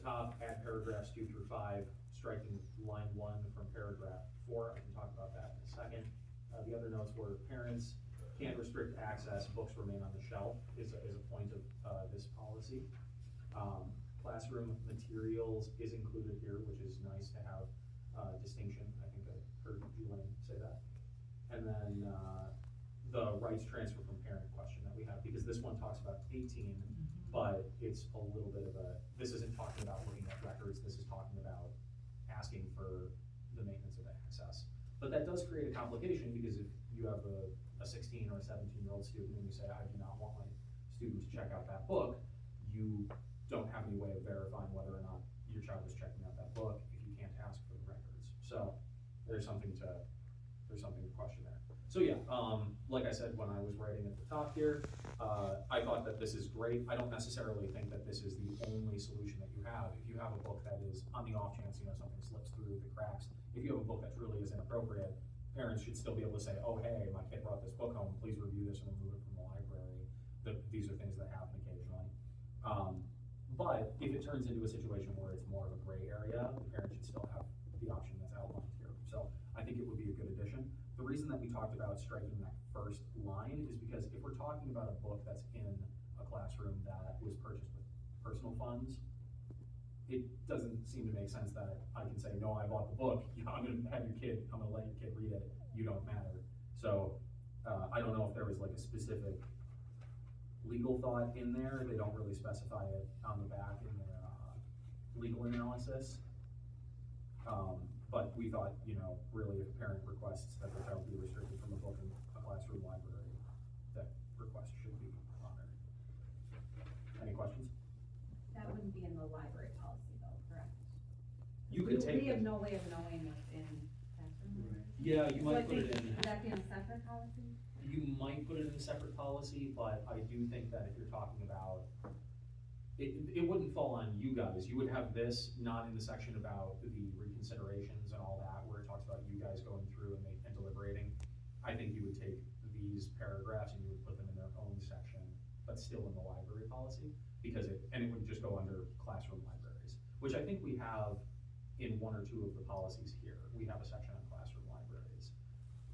top at paragraphs 2 through 5, striking line 1 from paragraph 4. I can talk about that in a second. The other notes were parents can't restrict access, books remain on the shelf is a point of this policy. Classroom materials is included here, which is nice to have distinction. I think I heard Julian say that. And then the rights transfer from parent question that we have, because this one talks about 18, but it's a little bit of a, this isn't talking about looking at records, this is talking about asking for the maintenance of access. But that does create a complication, because if you have a 16 or a 17-year-old student and you say, I do not want my student to check out that book, you don't have any way of verifying whether or not your child is checking out that book if you can't ask for the records. So there's something to question there. So yeah, like I said, when I was writing at the top here, I thought that this is great. I don't necessarily think that this is the only solution that you have. If you have a book that is, on the off chance, something slips through the cracks, if you have a book that truly is inappropriate, parents should still be able to say, oh, hey, my kid brought this book home, please review this and remove it from the library. These are things that happen occasionally. But if it turns into a situation where it's more of a gray area, the parent should still have the option that's outlined here. So I think it would be a good addition. The reason that we talked about striking that first line is because if we're talking about a book that's in a classroom that was purchased with personal funds, it doesn't seem to make sense that I can say, no, I bought the book, I'm gonna let your kid read it, you don't matter. So I don't know if there was like a specific legal thought in there. They don't really specify it on the back in their legal analysis. But we thought, really if a parent requests that their child be restricted from a book in a classroom library, that request should be honored. Any questions? That wouldn't be in the library policy though, correct? You could take We have no way of knowing what's in classroom libraries. Yeah, you might put it in. Would that be in a separate policy? You might put it in a separate policy, but I do think that if you're talking about, it wouldn't fall on you guys. You would have this not in the section about the reconsiderations and all that, where it talks about you guys going through and deliberating. I think you would take these paragraphs and you would put them in their own section, but still in the library policy, because it would just go under classroom libraries, which I think we have in 1 or 2 of the policies here. We have a section on classroom libraries.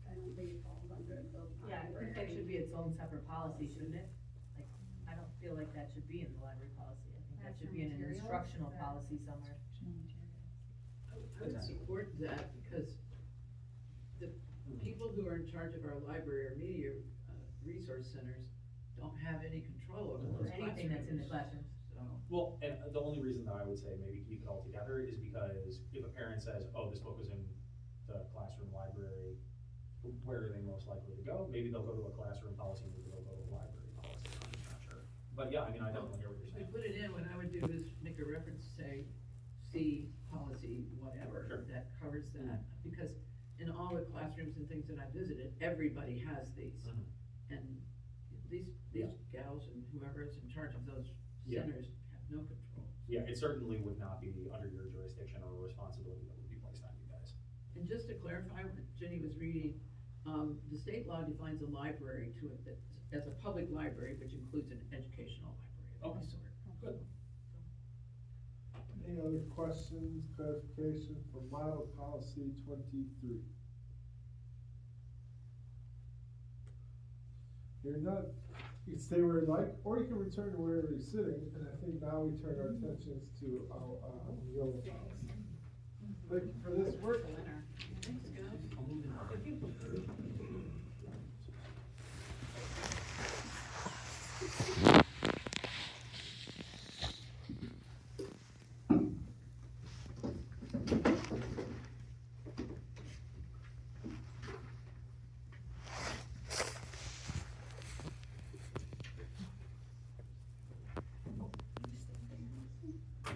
I don't think it falls under the library. Yeah, I think that should be its own separate policy, shouldn't it? Like, I don't feel like that should be in the library policy. I think that should be in an instructional policy somewhere. I would support that, because the people who are in charge of our library or media resource centers don't have any control over Or those anything that's in the classrooms. So, Well, and the only reason that I would say maybe keep it all together is because if a parent says, oh, this book was in the classroom library, where are they most likely to go? Maybe they'll go to a classroom policy, maybe they'll go to a library policy, I'm just not sure. But yeah, I mean, I definitely hear what you're if we saying. put it in, what I would do is make a reference, say, C policy, whatever, Sure. that covers that. Because in all the classrooms and things that I visited, everybody has these. Mhm. And these gals and whoever is in charge of those Yeah. centers have no control. Yeah, it certainly would not be under your jurisdiction or a responsibility that would be placed on you guys. And just to clarify what Jenny was reading, the state law defines a library as a public library, which includes an educational library of any sort. Good. Any other questions, clarification for model policy 23? You're not, you can stay where you like, or you can return to wherever you're sitting, and I think now we turn our attentions to our yellow policy. Thank you for this work. Thanks, guys. I'll move in.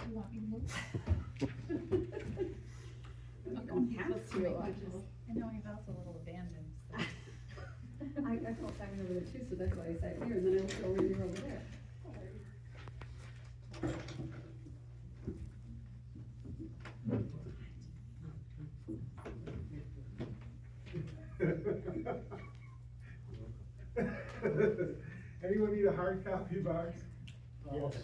You want me to move? I know I felt a little abandoned, so. I felt that over there too, so that's why I sat here, and then I looked over and you're over there. Anyone need a hard copy box? Yes.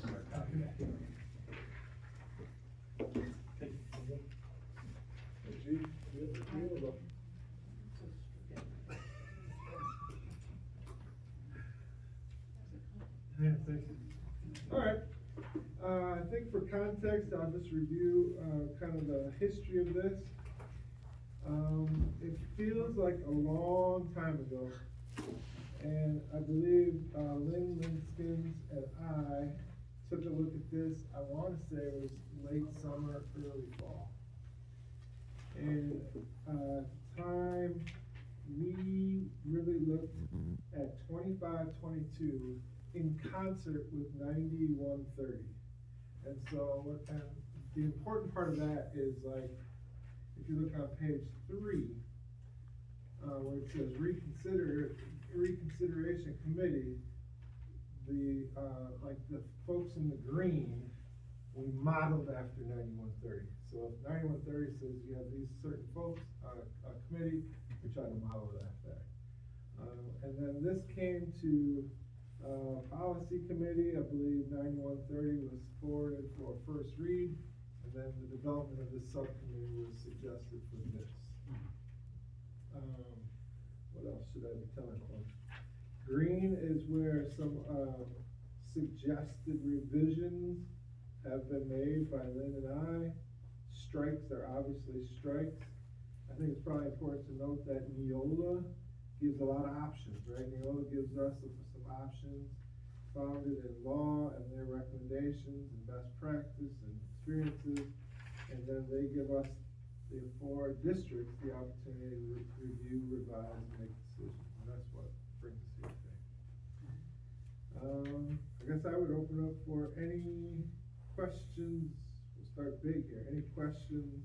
Chief, you have to deal with them. Yeah, thank you. All right, I think for context, I'll just review, kind of the history of this. It feels like a long time ago, and I believe, Lynn Linskins and I took a look at this, I wanna say it was late summer, early fall. And, at the time, we really looked at 25-22 in concert with 91-30. And so, and the important part of that is like, if you look on page 3, where it says reconsideration committee, the, like the folks in the green, we modeled after 91-30. So if 91-30 says you have these certain folks on a committee, we try to model it after that. And then this came to, policy committee, I believe 91-30 was forwarded for a first read, and then the development of this subcommittee was suggested for this. What else should I be telling folks? Green is where some, suggested revisions have been made by Lynn and I. Strikes are obviously strikes. I think it's probably important to note that Neola gives a lot of options, right? Neola gives us some options founded in law and their recommendations and best practice and experiences. And then they give us, the 4 districts, the opportunity to review, revise, and make decisions. And that's what brings us here today. I guess I would open up for any questions. We'll start big here. Any questions,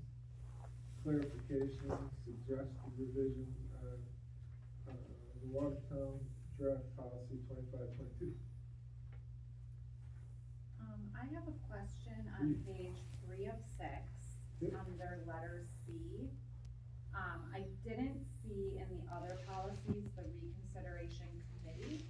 clarifications, suggested revisions on the Watertown draft policy 25-22? I have a question on Please. page 3 of 6, Yep. under letter C. I didn't see in the other policies the reconsideration committee.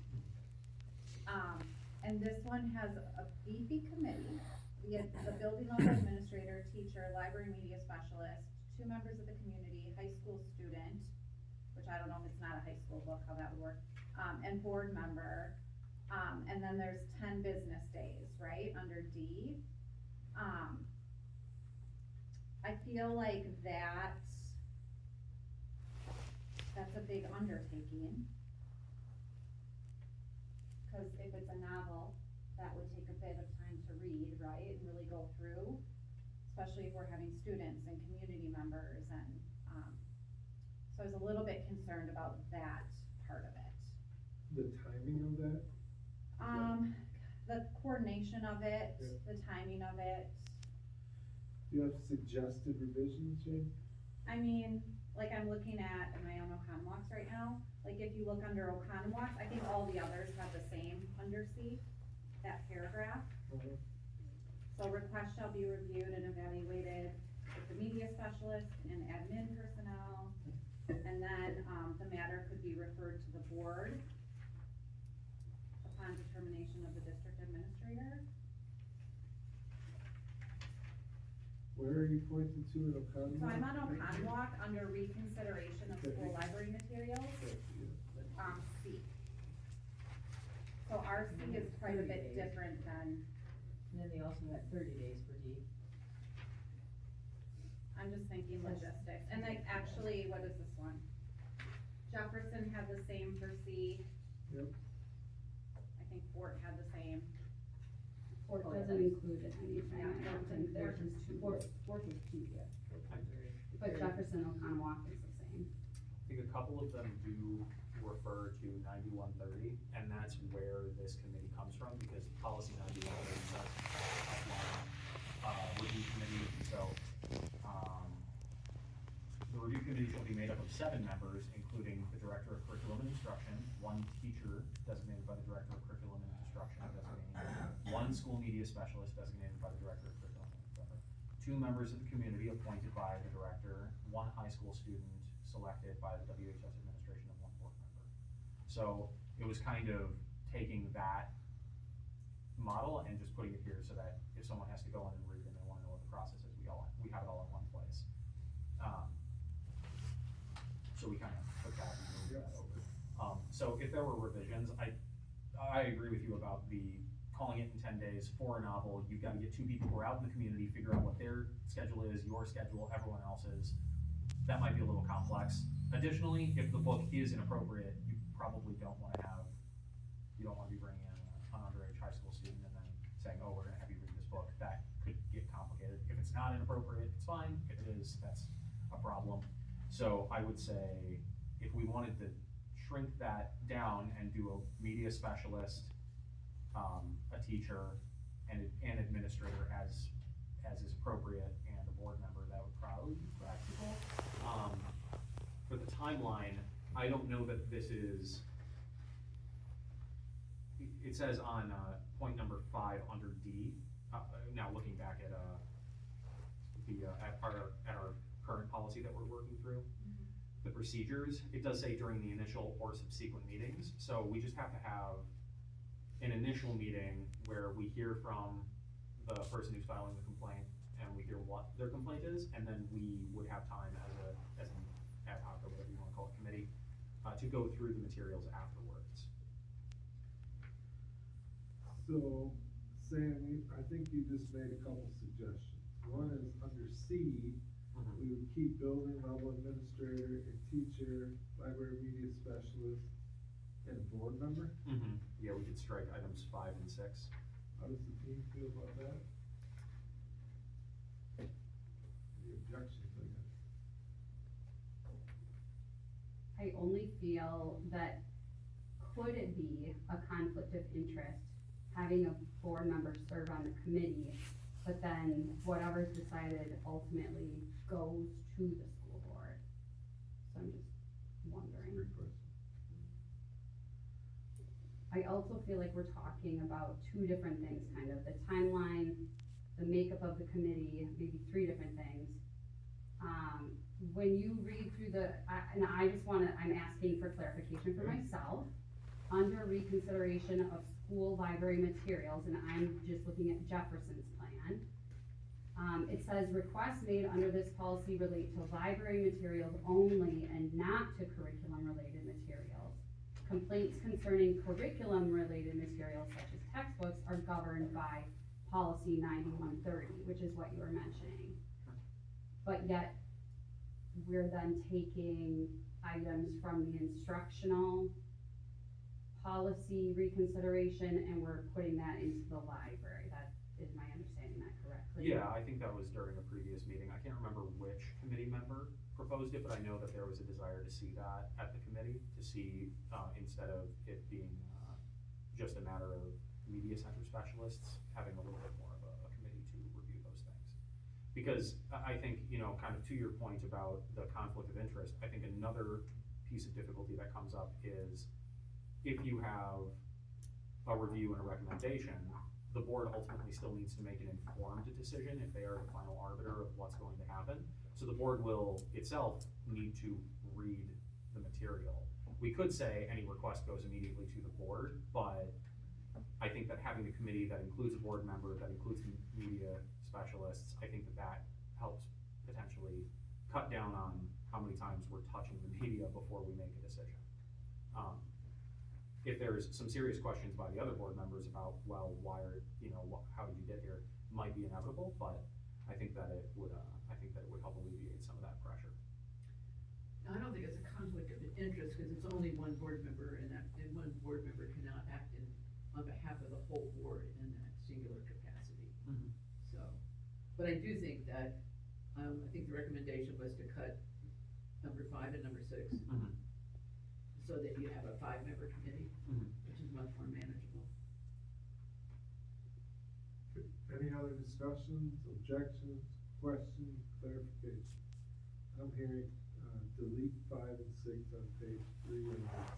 And this one has a beefy committee, the building level administrator, teacher, library media specialist, 2 members of the community, high school student, which I don't know if it's not a high school book, how that would work, and board member. And then there's 10 business days, right, under D. I feel like that's a big undertaking. Cause if it's a novel, that would take a bit of time to read, right, and really go through, especially if we're having students and community members and, so I was a little bit concerned about that part of it. The timing of that? The coordination of it, Yeah. the timing of it. Do you have suggested revisions, Jane? I mean, like I'm looking at my own Oconomowocs right now, like if you look under Oconomowocs, I think all the others have the same under C, that paragraph. So requests shall be reviewed and evaluated with the media specialist and admin personnel. And then, the matter could be referred to the board upon determination of the district administrator. Where are you pointing to in Oconomowoc? So I'm on Oconomowoc under reconsideration of school library materials, C. So our C is quite a bit different than, And then they also had 30 days for D. I'm just thinking logistics, and like, actually, what is this one? Jefferson had the same for C. Yep. I think Fort had the same. Fort doesn't include it, anything, I don't think there's, Fort is two, yeah. But Jefferson, Oconomowoc is the same. I think a couple of them do refer to 91-30, and that's where this committee comes from, because policy 91-30 says review committee, so, the review committee shall be made up of 7 members, including the director of curriculum and instruction, 1 teacher designated by the director of curriculum and instruction designated, 1 school media specialist designated by the director of curriculum and instruction, 2 members of the community appointed by the director, 1 high school student selected by the WHS administration, and 1 board member. So it was kind of taking that model and just putting it here so that if someone has to go in and read and they wanna know what the process is, we have it all in one place. so we kind of took that and moved that over. So if there were revisions, I agree with you about calling it in 10 days for a novel. You've got to get two people who are out in the community, figure out what their schedule is, your schedule, everyone else's. That might be a little complex. Additionally, if the book is inappropriate, you probably don't want to be bringing in an underage high school student and then saying, oh, we're gonna have you read this book. That could get complicated. If it's not inappropriate, it's fine. If it is, that's a problem. So I would say, if we wanted to shrink that down and do a media specialist, a teacher, and an administrator as is appropriate, and a board member, that would probably be practical. For the timeline, I don't know that this is, it says on, point number 5 under D, now looking back at, at our current policy that we're working through, the procedures, it does say during the initial or subsequent meetings, so we just have to have an initial meeting where we hear from the person who's filing the complaint, and we hear what their complaint is, and then we would have time as an ad hoc, or whatever you wanna call it, committee, to go through the materials afterwards. So, Sam, I think you just made a couple suggestions. One is under C, we would keep building level administrator and teacher, library media specialist, and a board member. Yeah, we could strike items 5 and 6. How does the team feel about that? Any objections, I guess? I only feel that, could it be a conflict of interest, having a board member serve on the committee, but then whatever's decided ultimately goes to the school board? So I'm just wondering. Great question. I also feel like we're talking about two different things, kind of, the timeline, the makeup of the committee, maybe three different things. When you read through and I just I'm asking for clarification for myself, under reconsideration of school library materials, and I'm just looking at Jefferson's plan, it says requests made under this policy relate to library materials only and not to curriculum-related materials. Complaints concerning curriculum-related materials such as textbooks are governed by policy 9130, which is what you were mentioning. But yet, we're then taking items from the instructional policy reconsideration and we're putting that into the library. That is my understanding that correctly? Yeah, I think that was during a previous meeting. I can't remember which committee member proposed it, but I know that there was a desire to see that at the committee, to see, instead of it being, just a matter of media center specialists, having a little bit more of a committee to review those things. Because I think, kind of to your point about the conflict of interest, I think another piece of difficulty that comes up is if you have a review and a recommendation, the board ultimately still needs to make an informed decision if they are the final arbiter of what's going to happen. So the board will itself need to read the material. We could say any request goes immediately to the board, but I think that having a committee that includes a board member, that includes media specialists, I think that helps potentially cut down on how many times we're touching the media before we make a decision. If there's some serious questions by the other board members about, well, why are, how did you get here, might be inevitable, but I think that it would help alleviate some of that pressure. Now, I don't think it's a conflict of interest, because it's only one board member, and one board member cannot act on behalf of the whole board in that singular capacity. So, but I do think that, I think the recommendation was to cut number 5 and number 6. So that you have a 5-member committee, which is much more manageable. Any other discussions, objections, questions, clarification? I'm hearing, delete 5 and 6 on page 3 and C.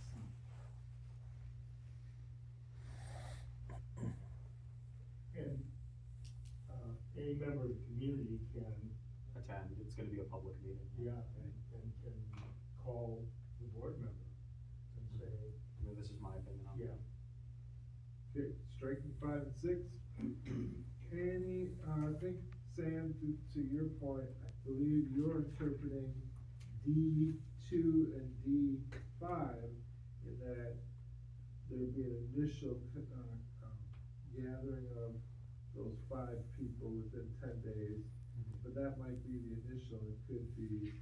And, any member of the community can, Attend, it's gonna be a public meeting. and can call the board member and say, This is my opinion on it. yeah, Okay, striking 5 and 6. Any, I think, Sam, to your point, I believe you're interpreting D2 D2 and D5, in that there'd be an initial, gathering of those 5 people within 10 days. But that might be the initial, it could be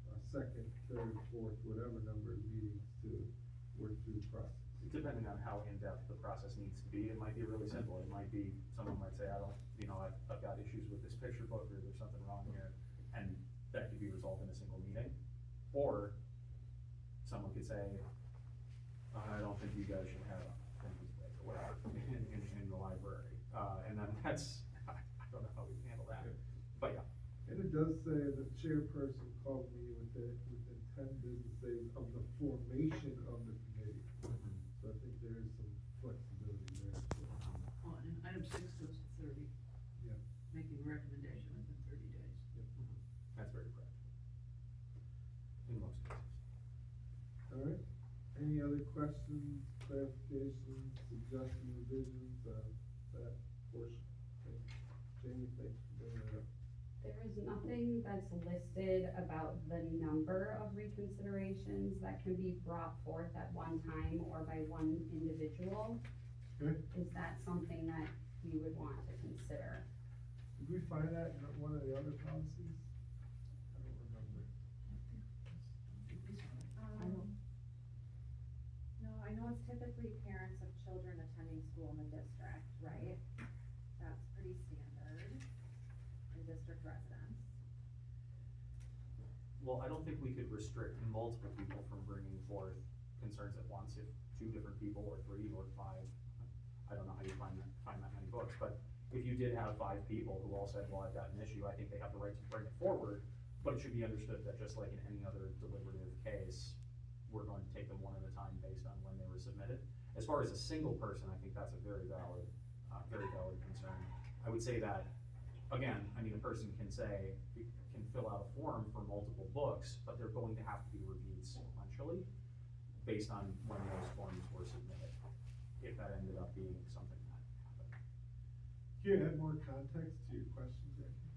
a second, third, fourth, whatever number of meetings to work through the process. Depending on how in-depth the process needs to be, it might be really simple, it might be, someone might say, I've got issues with this picture book, or there's something wrong here, and that could be resolved in a single meeting. Or, someone could say, I don't think you guys should have attendance break or whatever in the library, and then that's, I don't know how we can handle that, but yeah. And it does say the chairperson called me within 10 business days of the formation of the committee. So I think there is some flexibility there. Oh, and item 6 goes to 30. Yeah. Making a recommendation within 30 days. That's very practical. In most cases. All right, any other questions, clarifications, suggestions, revisions, that portion? Okay. Jamie, thanks for bringing that up. There is nothing that's listed about the number of reconsiderations that can be brought forth at one time or by one individual. Okay, Is that something that we would want to consider? did we find that in one of the other policies? I don't remember. No, I know it's typically parents of children attending school in the district, right? That's pretty standard, and district residents. Well, I don't think we could restrict multiple people from bringing forth concerns at once, if 2 different people, or 3, or 5. I don't know how you find that many books, but if you did have 5 people who all said, well, I've got an issue, I think they have the right to bring it forward, but it should be understood that just like in any other deliberative case, we're going to take them one at a time based on when they were submitted. As far as a single person, I think that's a very valid concern. I would say that, again, I mean, a person can say, can fill out a form for multiple books, but they're going to have to be reviewed sequentially based on when those forms were submitted, if that ended up being something that happened. Can you add more context to your question, Jackie?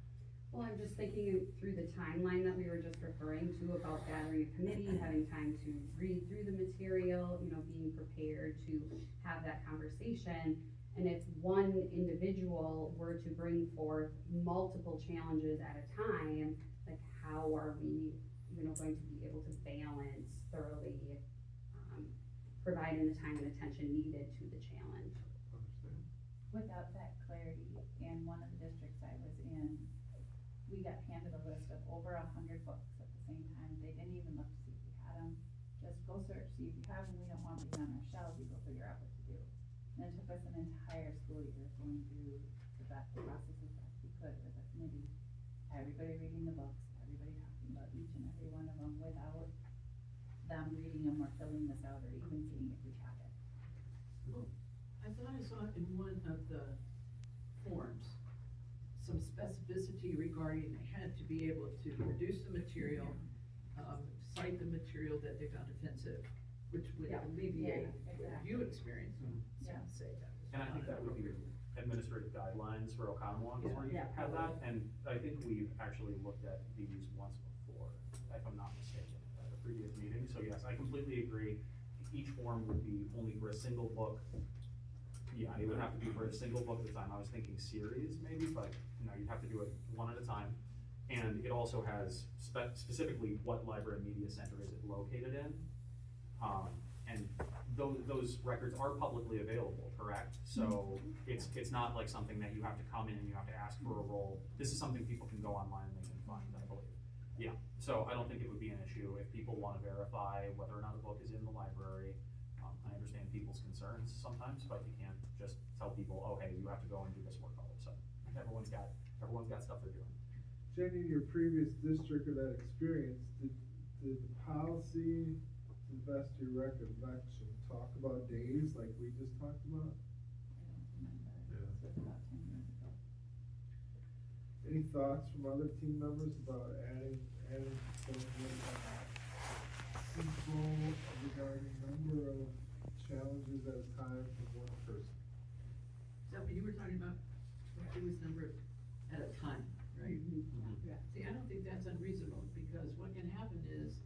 Well, I'm just thinking through the timeline that we were just referring to about gathering a committee, having time to read through the material, being prepared to have that conversation. And if one individual were to bring forth multiple challenges at a time, like how are we, going to be able to balance thoroughly, providing the time and attention needed to the challenge? Understand. Without that clarity, in one of the districts I was in, we got handed a list of over 100 books at the same time. They didn't even look to see if we had them. Just go search, see if you have them. We don't want these on our shelves. You go figure out what to do. And it took us an entire school year going through the process as best we could with a committee. Everybody reading the books, everybody talking about each and every one of them without them reading them or filling this out or even seeing if we have it. Well, I thought I saw in one of the forms, some specificity regarding they had to be able to produce the material, cite the material that they found offensive, which would Yeah. alleviate Yeah, what exactly. you experienced. Yeah. Say that was And I think that would be administrative guidelines for Oconomowoc, is where you Yeah. have that, and I think we've actually looked at these once before, if I'm not mistaken, at a previous meeting, so yes, I completely agree. Each form would be only for a single book. Yeah, it would have to be for a single book at a time. I was thinking series maybe, but no, you'd have to do it one at a time. And it also has specifically what library and media center is it located in. And those records are publicly available, correct? So it's not like something that you have to come in and you have to ask for a role. This is something people can go online and they can find, I believe. Yeah, so I don't think it would be an issue if people wanna verify whether or not a book is in the library. I understand people's concerns sometimes, but you can't just tell people, oh, hey, you have to go and do this work all of a sudden. Everyone's got stuff they're doing. Jenny, in your previous district or that experience, did the policy, to the best of your recollection, talk about days like we just talked about? I don't remember. Yeah. This was about 10 years ago. Any thoughts from other team members about adding something simple regarding number of challenges at a time from one person? Is that what you were talking about? It was number at a time, right? Yeah. See, I don't think that's unreasonable, because what can happen is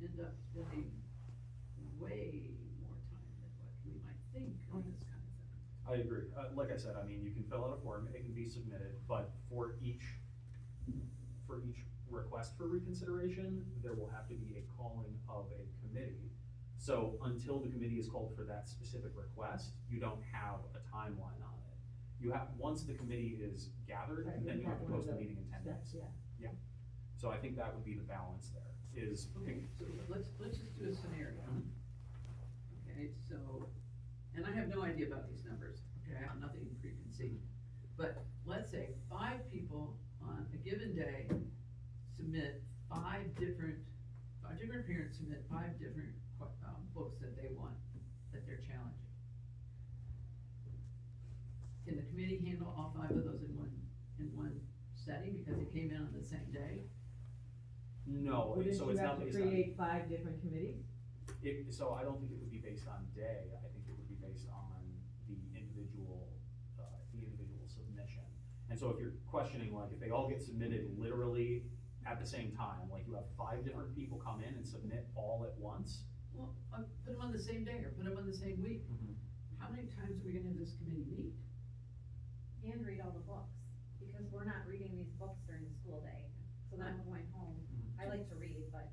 end up spending way more time than what we might think on this kind of thing. I agree. Like I said, I mean, you can fill out a form, it can be submitted, but for each request for reconsideration, there will have to be a calling of a committee. So until the committee is called for that specific request, you don't have a timeline on it. You have, once the committee is gathered, then you have to post the meeting in 10 days. Yeah. So I think that would be the balance there, is. Okay, so let's just do a scenario. Okay, so, and I have no idea about these numbers, okay, I have nothing preconceived. But let's say 5 people on a given day submit 5 different parents submit 5 different, books that they want, that they're challenging. Can the committee handle all 5 of those in one setting, because it came in on the same day? No, Wouldn't so you it's have not to based on. create 5 different committees? So I don't think it would be based on day, I think it would be based on the individual submission. And so if you're questioning, like, if they all get submitted literally at the same time, like you have 5 different people come in and submit all at once. Well, put them on the same day, or put them on the same week. How many times are we gonna have this committee meet? And read all the books, because we're not reading these books during the school day, so then I'm going home. I like to read, but.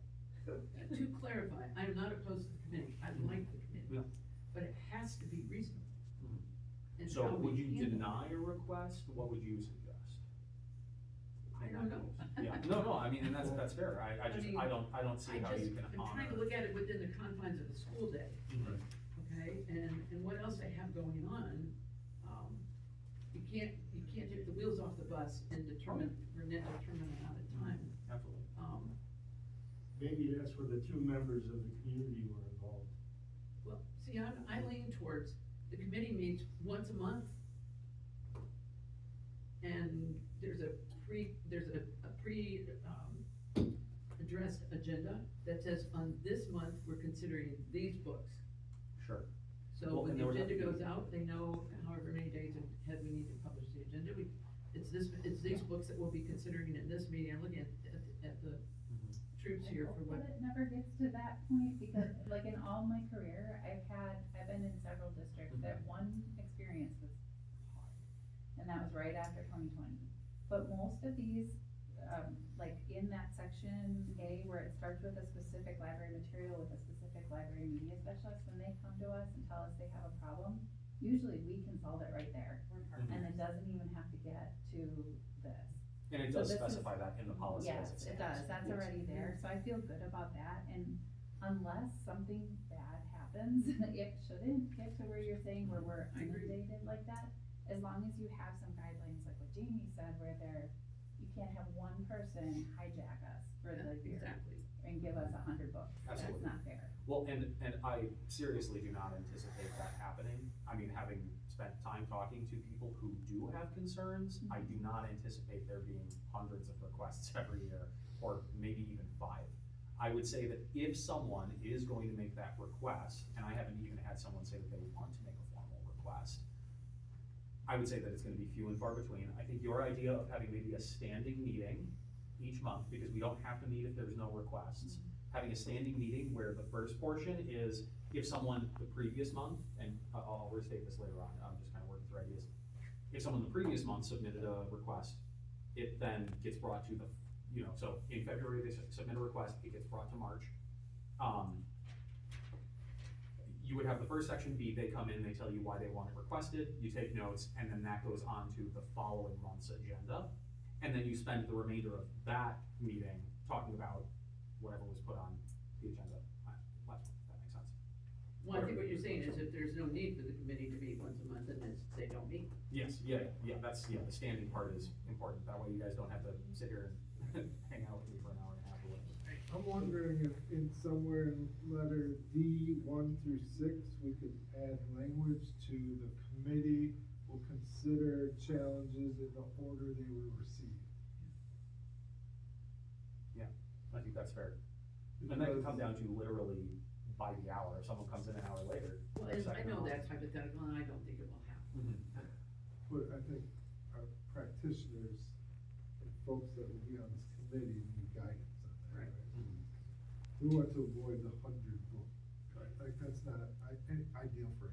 To clarify, I am not opposed to the committee, I like the committee, Yeah. but it has to be reasonable. And So how we would you handle it. deny a request? What would you suggest? I don't know. Yeah, no, I mean, and that's fair, I don't see how you can I'm honor. trying to look at it within the confines of the school day, Mhm. okay, and what else they have going on. You can't take the wheels off the bus and determine, for a net determined amount of time. Absolutely. Maybe that's where the 2 members of the community were involved. Well, see, I lean towards, the committee meets once a month. And there's a addressed agenda that says, on this month, we're considering these books. Sure. So Well, when and the there would have agenda to be- goes out, they know however many days ahead we need to publish the agenda. It's these books that we'll be considering in this meeting. I'm looking at the troops here for what. But it never gets to that point, because like in all my career, I've been in several districts that one experience was hard. And that was right after 2020. But most of these, like in that section A, where it starts with a specific library material with a specific library media specialist, when they come to us and tell us they have a problem, usually we can solve it right there. And it doesn't even have to get to this. And it So does this specify is- that in the policy as it Yes, stands. it does, that's Yes. already there, so I feel good about that, and unless something bad happens, it shouldn't get to where you're saying where we're I agree. inundated like that. As long as you have some guidelines, like what Jamie said, where you can't have one person hijack us for the year Exactly. and give us 100 books, that's Absolutely. not fair. Well, and I seriously do not anticipate that happening. I mean, having spent time talking to people who do have concerns, I do not anticipate there being hundreds of requests every year, or maybe even 5. I would say that if someone is going to make that request, and I haven't even had someone say that they want to make a formal request, I would say that it's gonna be few and far between. I think your idea of having maybe a standing meeting each month, because we don't have to meet if there's no requests, having a standing meeting where the first portion is if someone the previous month, and I'll restate this later on, I'm just kinda working through ideas. If someone the previous month submitted a request, it then gets brought to the, so in February, they submit a request, it gets brought to March. You would have the first section be, they come in, they tell you why they want it requested, you take notes, and then that goes on to the following month's agenda. And then you spend the remainder of that meeting talking about whatever was put on the agenda last month, if that makes sense. Well, I think what you're saying is if there's no need for the committee to meet once a month, then they don't meet. Yes, yeah, the standing part is important, that way you guys don't have to sit here and hang out with me for an hour and a half or whatever. I'm wondering if in somewhere in letter D, 1 through 6, we could add language to the committee will consider challenges in the order they were received. Yeah, I think that's fair. And that can come down to literally by the hour, if someone comes in an hour later. Well, they're and I second know in line. that's hypothetical, and I don't think it will happen. But I think our practitioners, folks that will be on this committee, need guidance on that. Right. We want to avoid the 100 book, right? Like, that's not ideal for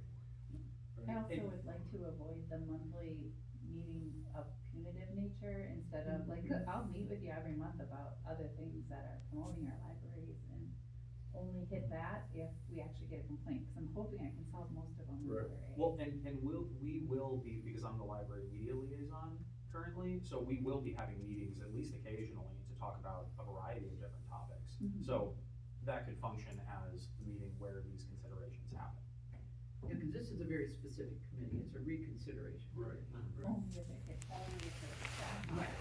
anyone. I Right? also would like to avoid the monthly meeting of punitive nature instead of like, I'll meet with you every month about other things that are promoting our libraries and only hit that if we actually get a complaint, cause I'm hoping I can solve most of them in Right. other areas. Well, and we will be, because I'm the library media liaison currently, so we will be having meetings at least occasionally to talk about a variety of different topics. Mhm. So that could function as the meeting where these considerations happen. Yeah, cause this is a very specific committee, it's a reconsideration. Right. Only if it hits, only if it hits that. Right.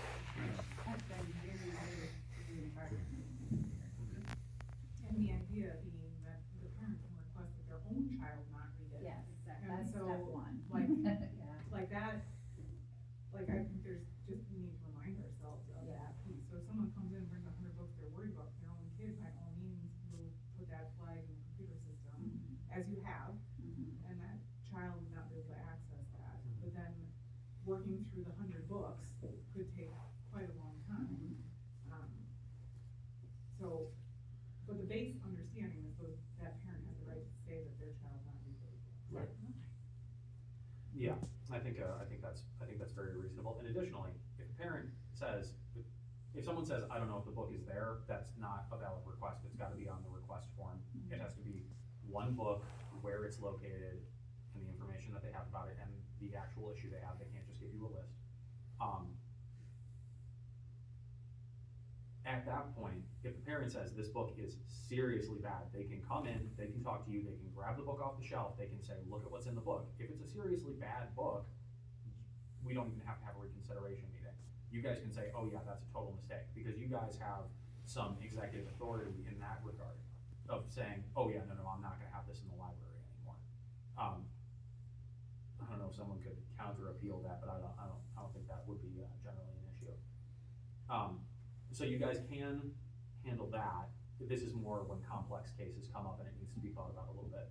That's been really, really, really hard. And the idea being that the parent can request that their own child not read it. Yes, And that's so, step one. like, Yeah. like that, like I think there's just, we need to remind ourselves of Yeah. that piece. So if someone comes in and brings 100 books they're worried about their own kid, by all means, we'll put that flag in the computer system, Mhm. as you have, Mhm. and that child would not be able to access that. But then, working through the 100 books could take quite a long time. So, but the base understanding is that parent has the right to say that their child not read those books. Right. Yeah, I think that's very reasonable, and additionally, if a parent says, if someone says, I don't know if the book is there, that's not a valid request, it's gotta be on the request form. It has to be one book, where it's located, and the information that they have about it, and the actual issue they have, they can't just give you a list. At that point, if the parent says this book is seriously bad, they can come in, they can talk to you, they can grab the book off the shelf, they can say, look at what's in the book. If it's a seriously bad book, we don't even have to have a reconsideration meeting. You guys can say, oh yeah, that's a total mistake, because you guys have some executive authority in that regard of saying, oh yeah, no, I'm not gonna have this in the library anymore. I don't know if someone could counter appeal that, but I don't think that would be generally an issue. So you guys can handle that. This is more when complex cases come up and it needs to be thought about a little bit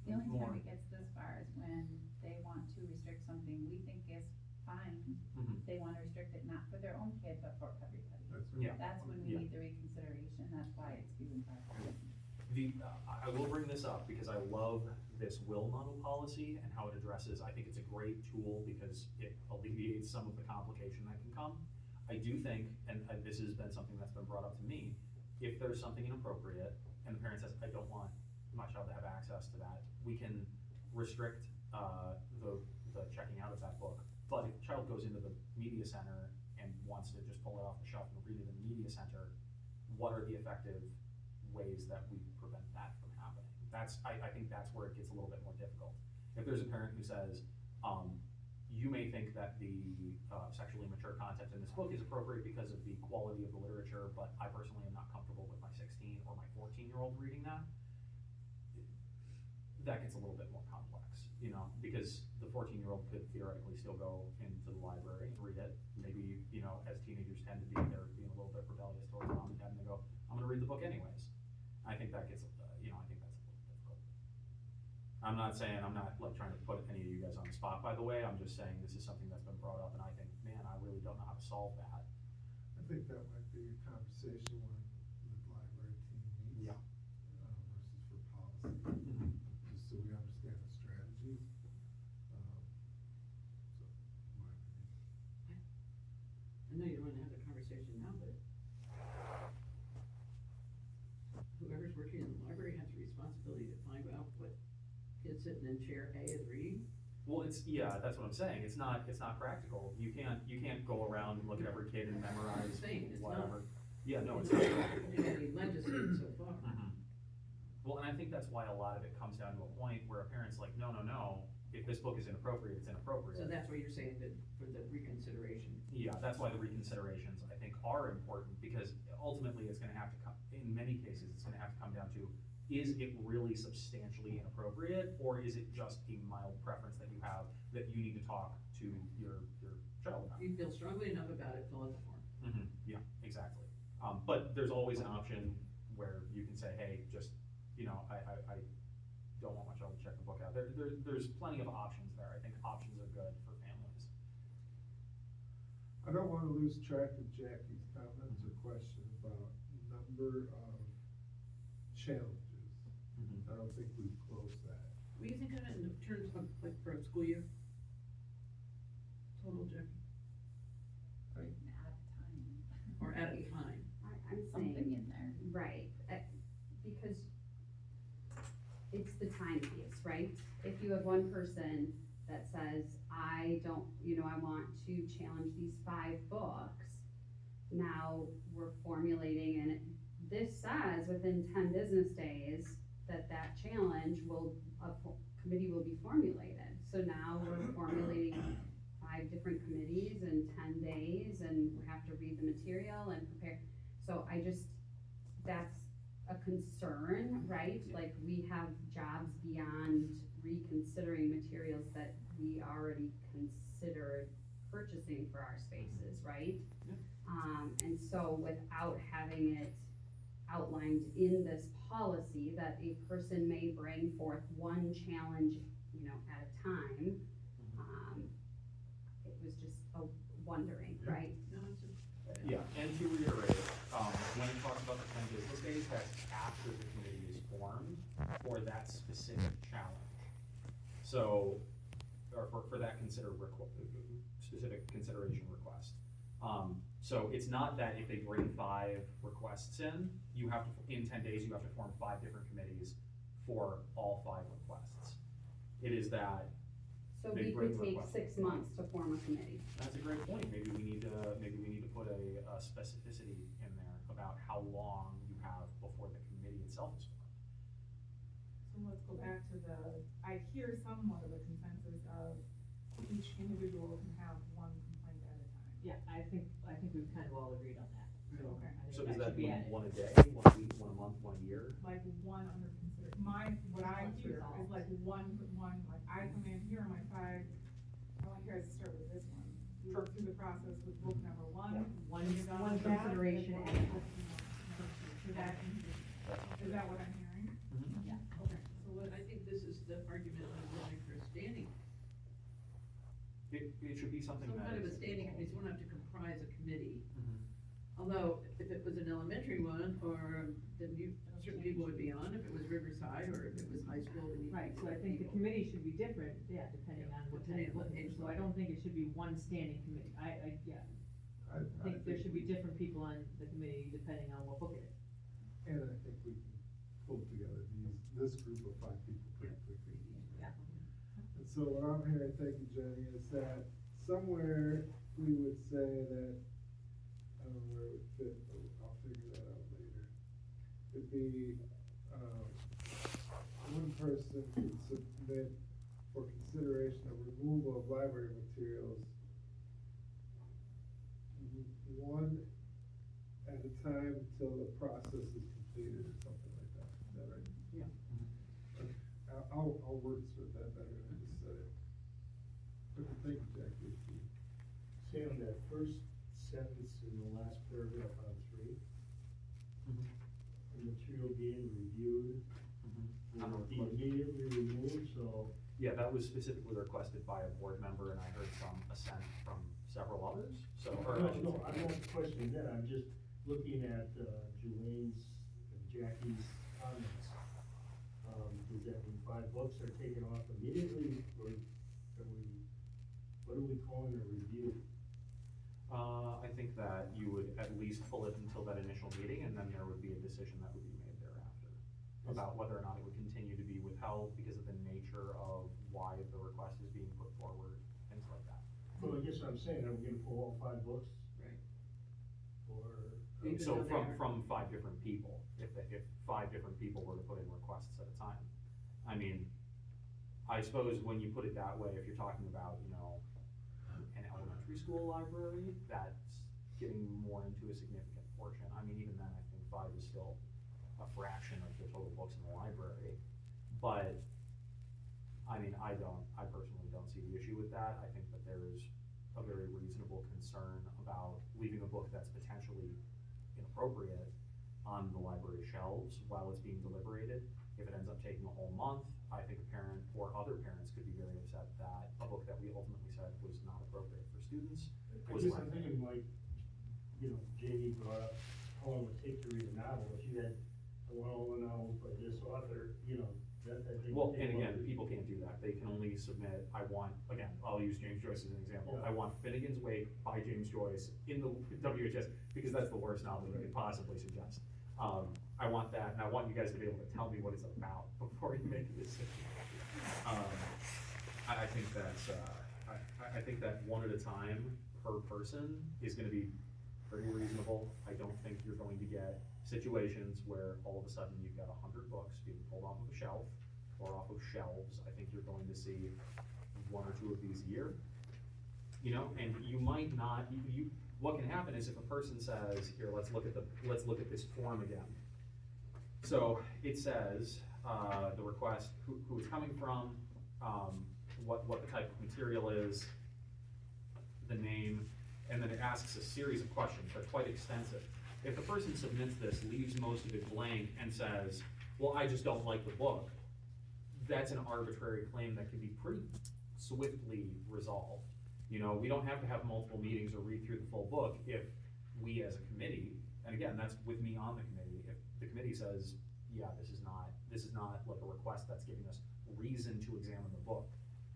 The only more. time it gets this far is when they want to restrict something we think is fine. Mhm. They wanna restrict it not for their own kid, but for everybody. That's Yeah. That's when we Yeah. need the reconsideration, that's why it's few and far between. I will bring this up because I love this will model policy and how it addresses, I think it's a great tool because it alleviates some of the complication that can come. I do think, and this has been something that's been brought up to me, if there's something inappropriate and the parent says, I don't want my child to have access to that, we can restrict the checking out of that book. But if the child goes into the media center and wants to just pull it off the shelf and read it in the media center, what are the effective ways that we prevent that from happening? I think that's where it gets a little bit more difficult. If there's a parent who says, you may think that the sexually mature content in this book is appropriate because of the quality of the literature, but I personally am not comfortable with my 16 or my 14-year-old reading that. That gets a little bit more complex, because the 14-year-old could theoretically still go into the library and read it. Maybe, as teenagers tend to be, they're being a little bit rebellious towards mom and dad, and they go, I'm gonna read the book anyways. I think that gets, I think that's a little difficult. I'm not saying, I'm not like trying to put any of you guys on the spot, by the way, I'm just saying this is something that's been brought up, and I think, man, I really don't know how to solve that. I think that might be a conversation when the library team meets. Yeah. Versus for policy, just so we understand the strategies. So, my opinion. I know you don't wanna have the conversation now, but whoever's working in the library has a responsibility to find out what kid sitting in chair A is reading. Well, that's what I'm saying, it's not practical, you can't go around and look at every kid and memorize I'm saying, it's not. whatever. Yeah, no, it's not. It can be legislated so far. Well, and I think that's why a lot of it comes down to a point where a parent's like, no, if this book is inappropriate, it's inappropriate. So that's what you're saying, that for the reconsideration. Yeah, that's why the reconsiderations, I think, are important, because ultimately it's gonna have to come, in many cases, it's gonna have to come down to, is it really substantially inappropriate, or is it just a mild preference that you have that you need to talk to your child about? If you feel strongly enough about it, fill out the form. Yeah, exactly. But there's always an option where you can say, hey, just, I don't want my child to check the book out. There's plenty of options there. I think options are good for families. I don't wanna lose track of Jackie's comments or question about number of challenges. I don't think we've closed that. What do you think of it in terms of, like, for a school year? Total, Jeff, At a time. or at a time? I'm Something saying, in there. right, because it's the time piece, right? If you have one person that says, I don't, I want to challenge these 5 books, now we're formulating, and this says within 10 business days that challenge committee will be formulated. So now we're formulating 5 different committees in 10 days, and we have to read the material and prepare. So that's a concern, right? Like, we have jobs beyond reconsidering materials that we already considered purchasing for our spaces, right? Yep. And so without having it outlined in this policy that a person may bring forth one challenge, at a time, it was just a wondering, right? No, it's a. Yeah, and to reiterate, when it talks about the 10 business days, that's after the committee is formed for that specific challenge. So, or for that specific consideration request. So it's not that if they bring 5 requests in, in 10 days, you have to form 5 different committees for all 5 requests. It is that So they we bring could take requests. 6 months to form a committee. That's a great point. Maybe we need to put a specificity in there about how long you have before the committee itself is formed. So let's go back to I hear somewhat of a consensus of each individual can have one complaint at a time. Yeah, I think we've kind of all agreed on that, so Okay. I So think does that that should be mean added. one a day, 1 a week, 1 a month, 1 a year? Like one under what I Once hear resolved. is like one, like I come in, here are my 5, I want you guys to start with this one. We work through the process with book number 1. Yeah, one you're done one with that, consideration and and- then book number- Is that what I'm hearing? Yeah. Okay. So what, I think this is the argument of running for a standing, It should be something some that kind of a is- standing committee, so we don't have to comprise a committee. Mhm. Although, if it was an elementary one, or, then certain people would be on, if it was Riverside, or if it was high school, we need. Right, so I think the committee should be different, yeah, depending on what type of book it is, so I don't think it should be one standing committee, I think there should be different people on the committee depending on what book it is. And I think we can pull together this group of 5 people pretty quickly. Yeah. And so what I'm hearing, thank you, Jenny, is that somewhere we would say that, I don't know where it would fit, but I'll figure that out later. It'd be, one person could submit for consideration of removal of library materials, one at a time until the process is completed or something like that. Is that right? Yeah. Okay. I'll wordsmith that better than I just said it. Okay, thank you, Jackie. Say on that first sentence in the last paragraph on 3, the material being reviewed, On the will be request. immediately removed, so. Yeah, that was specifically requested by a board member, and I heard some assent from several others, so. or I should No, say- I'm not questioning that, I'm just looking at, Julian's and Jackie's comments. Does that mean 5 books are taken off immediately, or what are we calling a review? I think that you would at least pull it until that initial meeting, and then there would be a decision that would be made thereafter about whether or not it would continue to be withheld because of the nature of why the request is being put forward, things like that. Well, I guess what I'm saying, are we gonna pull all 5 books? Right. Or? Even So though they are- from 5 different people, if 5 different people were to put in requests at a time. I mean, I suppose when you put it that way, if you're talking about, an elementary school library, that's getting more into a significant portion. I mean, even then, I think 5 is still a fraction of the total books in the library. But, I mean, I personally don't see the issue with that. I think that there's a very reasonable concern about leaving a book that's potentially inappropriate on the library shelves while it's being deliberated. If it ends up taking a whole month, I think a parent or other parents could be very upset that a book that we ultimately said was not appropriate for students I was guess I'm left. thinking like, Jamie brought up how long it would take to read a novel, if you had a well, now by this author, you know, that they. Well, and again, people can't do that, they can only submit, I want, again, I'll use James Joyce as an example, Yeah. I want Finnegan's Wake by James Joyce in the WHS, because that's the worst novel you could possibly suggest. I want that, and I want you guys to be able to tell me what it's about before you make a decision. I think that's, I think that one at a time per person is gonna be pretty reasonable. I don't think you're going to get situations where all of a sudden you've got 100 books being pulled off of a shelf or off of shelves. I think you're going to see one or two of these a year. You know, and you might not, what can happen is if a person says, here, let's look at this form again. So it says, the request, who it's coming from, what the type of material is, the name, and then it asks a series of questions. They're quite extensive. If the person submits this, leaves most of it blank, and says, well, I just don't like the book, that's an arbitrary claim that can be pretty swiftly resolved. You know, we don't have to have multiple meetings or read through the full book if we as a committee, and again, that's with me on the committee, if the committee says, yeah, this is not like a request that's giving us reason to examine the book.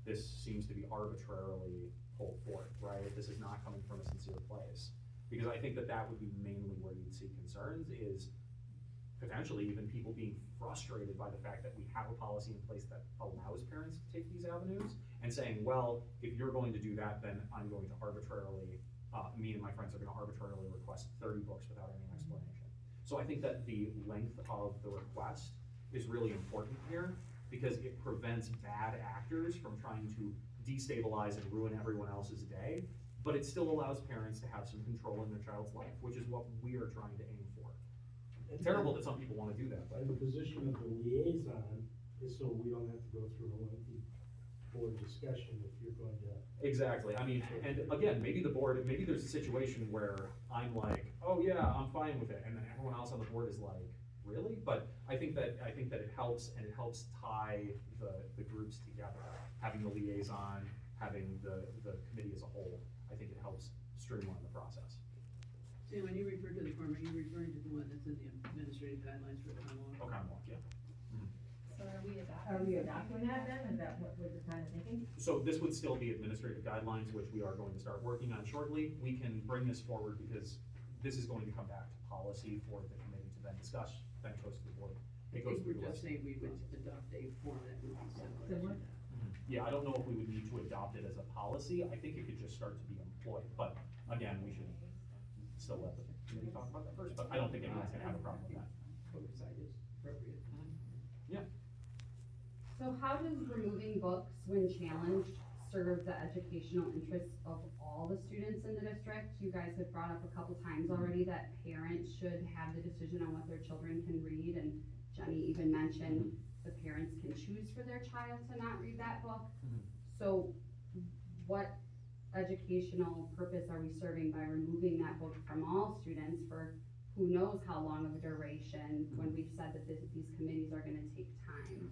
This seems to be arbitrarily pulled forth, right? This is not coming from a sincere place. Because I think that would be mainly where you'd see concerns, is potentially even people being frustrated by the fact that we have a policy in place that allows parents to take these avenues, and saying, well, if you're going to do that, then I'm going to arbitrarily, me and my friends are gonna arbitrarily request 30 books without any explanation. So I think that the length of the request is really important here, because it prevents bad actors from trying to destabilize and ruin everyone else's day, but it still allows parents to have some control in their child's life, which is what we are trying to aim for. It's terrible that some people wanna do that, but. And the position of the liaison is so we don't have to go through a lengthy board discussion if you're going to. Exactly, I mean, and again, maybe there's a situation where I'm like, oh yeah, I'm fine with it, and then everyone else on the board is like, really? But I think that it helps, and it helps tie the groups together. Having the liaison, having the committee as a whole, I think it helps streamline the process. See, when you refer to the form, are you referring to the one that's in the administrative guidelines for the Commonwealth? Okay, yeah. So are we adopting? Are we adopting that then? Is that what you're kind of thinking? So this would still be administrative guidelines, which we are going to start working on shortly. We can bring this forward because this is going to come back to policy for the committee to then discuss, then it goes to the board. I It goes think through we're the just list. saying we would adopt a form that would be similar to that. Yeah, I don't know if we would need to adopt it as a policy. I think it could just start to be employed, but again, we should still let the committee talk about that first, but I don't think anyone's gonna have a problem with that. Oversight is appropriate. Yeah. So how does removing books when challenged serve the educational interests of all the students in the district? You guys have brought up a couple times already that parents should have the decision on what their children can read, and Jenny even mentioned the parents can choose for their child to not read that book. Mhm. So what educational purpose are we serving by removing that book from all students for who knows how long of a duration, when we've said that these committees are gonna take time?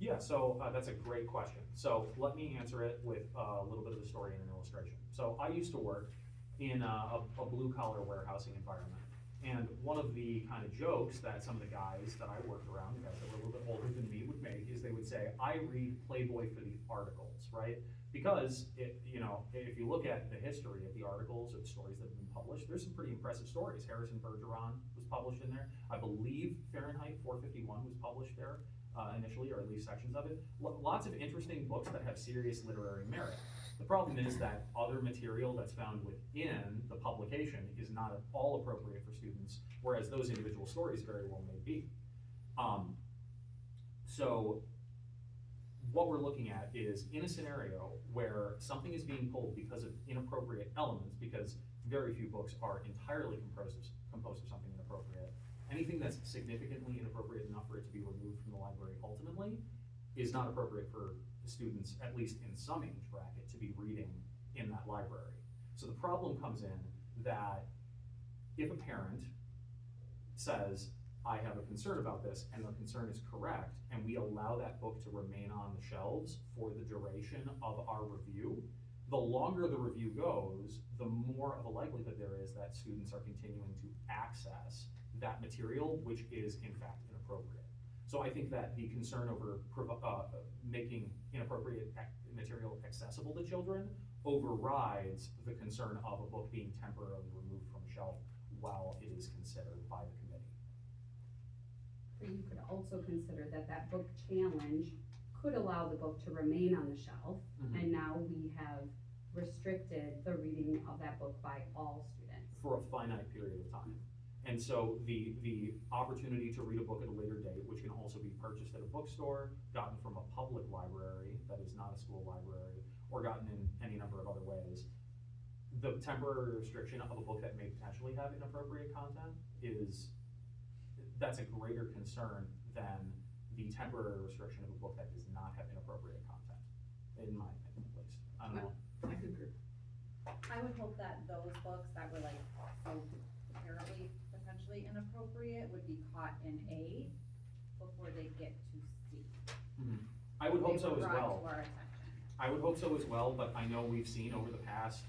Yeah, so that's a great question. So let me answer it with a little bit of a story and an illustration. So I used to work in a blue collar warehousing environment. And one of the kind of jokes that some of the guys that I worked around, the guys that were a little bit older than me, would make is they would say, I read Playboy for the articles, right? Because if you look at the history of the articles or the stories that have been published, there's some pretty impressive stories. Harrison Bergeron was published in there. I believe Fahrenheit 451 was published there initially, or at least sections of it. Lots of interesting books that have serious literary merit. The problem is that other material that's found within the publication is not at all appropriate for students, whereas those individual stories very well may be. So what we're looking at is in a scenario where something is being pulled because of inappropriate elements, because very few books are entirely composed of something inappropriate. Anything that's significantly inappropriate enough for it to be removed from the library ultimately is not appropriate for the students, at least in some age bracket, to be reading in that library. So the problem comes in that if a parent says, I have a concern about this, and their concern is correct, and we allow that book to remain on the shelves for the duration of our review, the longer the review goes, the more of a likelihood there is that students are continuing to access that material, which is in fact inappropriate. So I think that the concern over making inappropriate material accessible to children overrides the concern of a book being temporarily removed from a shelf while it is considered by the committee. But you could also consider that that book challenge could allow the book to remain on the shelf, and now we have restricted the reading of that book by all students. For a finite period of time. And so the opportunity to read a book at a later date, which can also be purchased at a bookstore, gotten from a public library that is not a school library, or gotten in any number of other ways, the temporary restriction of a book that may potentially have inappropriate content that's a greater concern than the temporary restriction of a book that does not have inappropriate content, in my opinion, at least. I don't know. I concur. I would hope that those books that were like so apparently potentially inappropriate would be caught in A before they get to C. I would hope so as They were brought well. to our attention. I would hope so as well, but I know we've seen over the past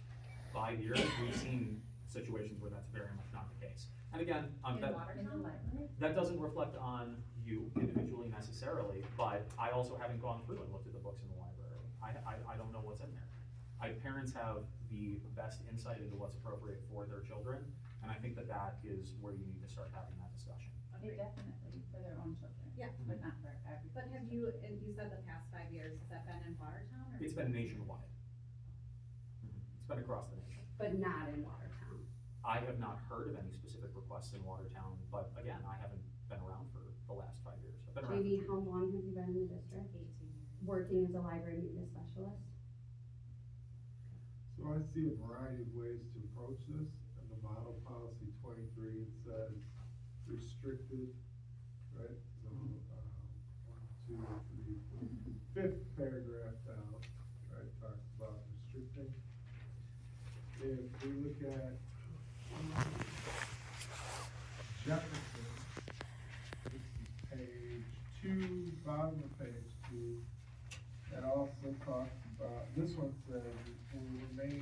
5 years, we've seen situations where that's very much not the case. And again, In that Watertown? doesn't reflect on you individually necessarily, but I also haven't gone through and looked at the books in the library. I don't know what's in there. Parents have the best insight into what's appropriate for their children, and I think that that is where you need to start having that discussion. They definitely, for their own children. Yeah. But not for everybody. But have you, and you said the past 5 years, has that been in Watertown or? It's been nationwide. It's been across the nation. But not in Watertown. I have not heard of any specific requests in Watertown, but again, I haven't been around for the last 5 years. I've been around. Jamie, how long have you been in the district? 18 years. Working as a library media specialist? So I see a variety of ways to approach this. In the model policy 23, it says restricted, right? So, 1, 2, 3, 4, 5th paragraph down, right, talks about restricting. If we look at Jefferson, this is page 2, bottom of page 2. That also talks about, this one says it will remain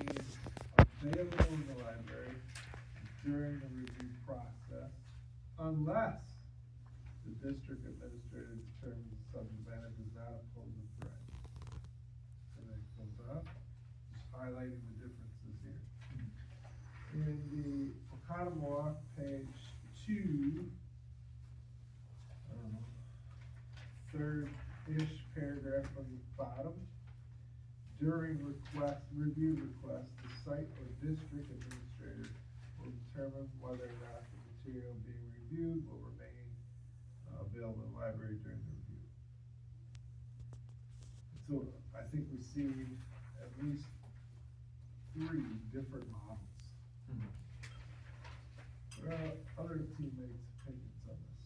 available in the library during the review process unless the district administrator determines the subject matter does not pose a threat. And then it goes up, just highlighting the differences here. In the Oconomowoc, page 2, third-ish paragraph from the bottom. During review request, the site or district administrator will determine whether or not the material being reviewed will remain available in the library during the review. So I think we see at least 3 different models. What are other teammates' opinions on this?